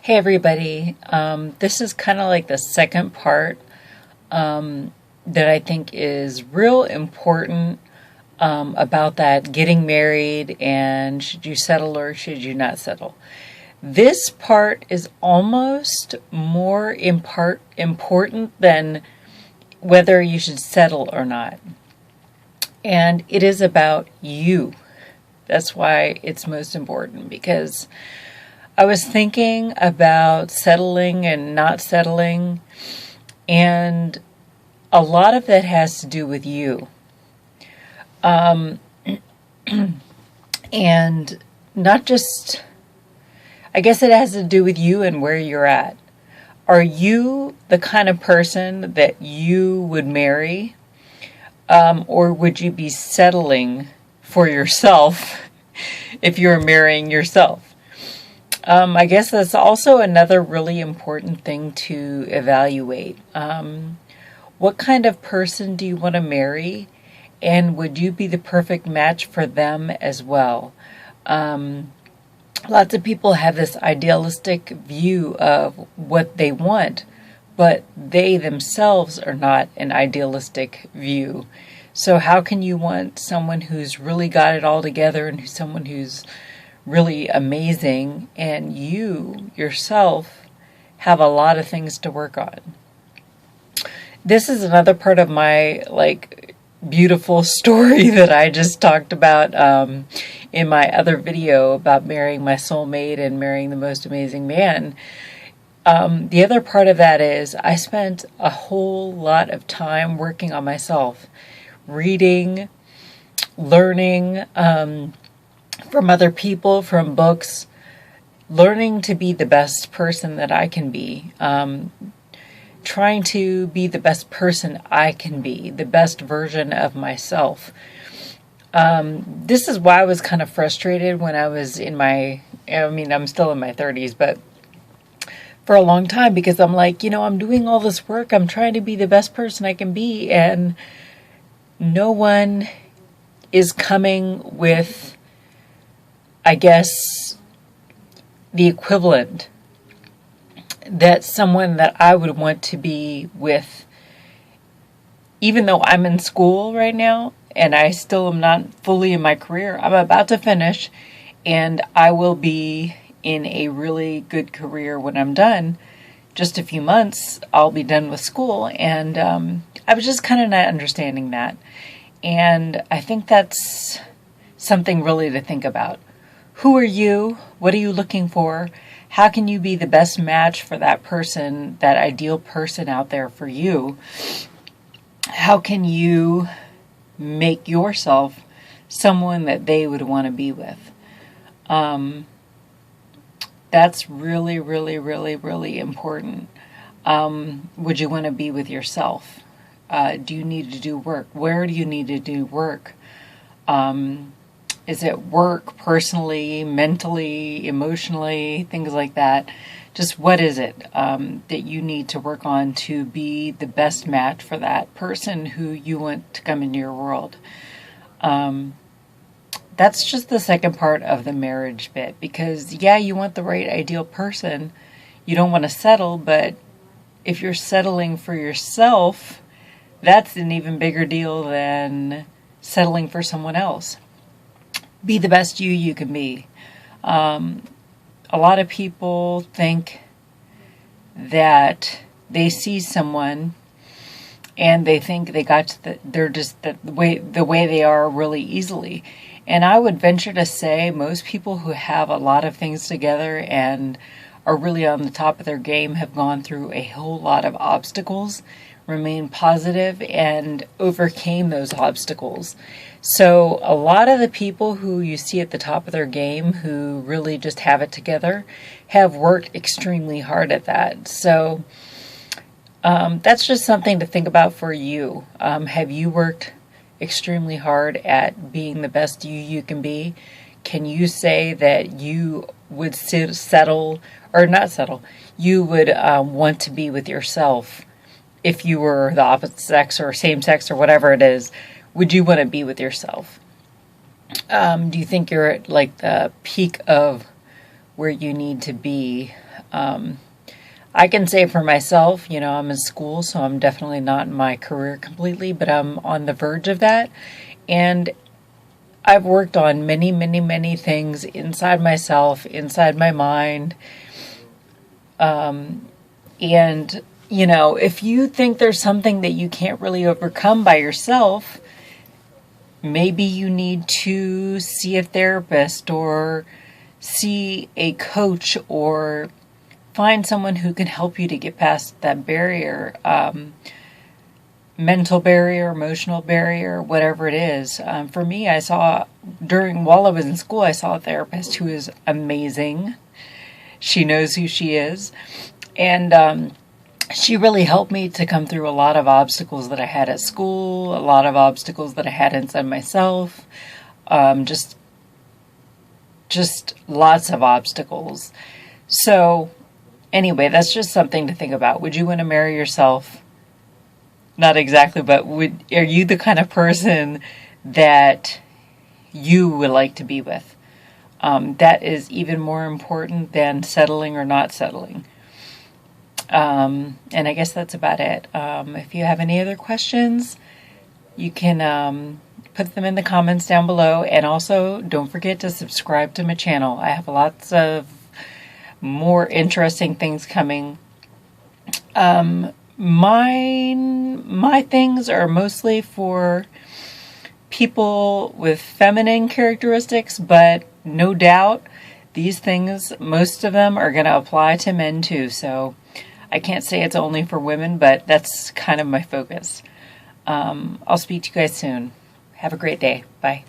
Hey everybody, this is kind of like the second part that I think is real important about that getting married and should you settle or should you not settle. This part is almost more important than whether you should settle or not. And it is about you. That's why it's most important, because I was thinking about settling and not settling, and a lot of that has to do with you. And not just, I guess it has to do with you and where you're at. Are you the kind of person that you would marry? Or would you be settling for yourself if you're marrying yourself? I guess that's also another really important thing to evaluate. What kind of person do you want to marry? And would you be the perfect match for them as well? Lots of people have this idealistic view of what they want, but they themselves are not an idealistic view. So how can you want someone who's really got it all together and someone who's really amazing, and you yourself have a lot of things to work on? This is another part of my beautiful story that I just talked about in my other video about marrying my soulmate and marrying the most amazing man. The other part of that is I spent a whole lot of time working on myself, reading, learning from other people, from books, learning to be the best person that I can be, trying to be the best person I can be, the best version of myself. This is why I was kind of frustrated when I was I'm still in my 30s, but for a long time, because I'm like, I'm doing all this work, I'm trying to be the best person I can be, and no one is coming with, I guess, the equivalent that someone that I would want to be with. Even though I'm in school right now and I still am not fully in my career, I'm about to finish and I will be in a really good career when I'm done. Just a few months, I'll be done with school, and I was just kind of not understanding that. And I think that's something really to think about. Who are you? What are you looking for? How can you be the best match for that person, that ideal person out there for you? How can you make yourself someone that they would want to be with? That's really, really, really, really important. Would you want to be with yourself? Do you need to do work? Where do you need to do work? Is it work personally, mentally, emotionally, things like that? Just what is it that you need to work on to be the best match for that person who you want to come into your world? That's just the second part of the marriage bit, because you want the right ideal person. You don't want to settle, but if you're settling for yourself, that's an even bigger deal than settling for someone else. Be the best you can be. A lot of people think that they see someone and they think they got to they're just the way they are really easily. And I would venture to say most people who have a lot of things together and are really on the top of their game have gone through a whole lot of obstacles, remained positive, and overcame those obstacles. So a lot of the people who you see at the top of their game who really just have it together have worked extremely hard at that. So that's just something to think about for you. Have you worked extremely hard at being the best you can be? Can you say that you would settle, or not settle, you would want to be with yourself if you were the opposite sex or same sex or whatever it is? Would you want to be with yourself? Do you think you're at the peak of where you need to be. I can say for myself, I'm in school, so I'm definitely not in my career completely, but I'm on the verge of that. And I've worked on many, many, many things inside myself, inside my mind. And, if you think there's something that you can't really overcome by yourself, maybe you need to see a therapist or see a coach or find someone who can help you to get past that barrier, mental barrier, emotional barrier, whatever it is. For me, while I was in school, I saw a therapist who is amazing. She knows who she is. And she really helped me to come through a lot of obstacles that I had at school, a lot of obstacles that I had inside myself, just lots of obstacles. So anyway, that's just something to think about. Would you want to marry yourself? Not exactly, but are you the kind of person that you would like to be with? That is even more important than settling or not settling. And I guess that's about it. If you have any other questions, you can put them in the comments down below. And also, don't forget to subscribe to my channel. I have lots of more interesting things coming. My things are mostly for people with feminine characteristics, but no doubt these things, most of them are going to apply to men too. So I can't say it's only for women, but that's kind of my focus. I'll speak to you guys soon. Have a great day. Bye.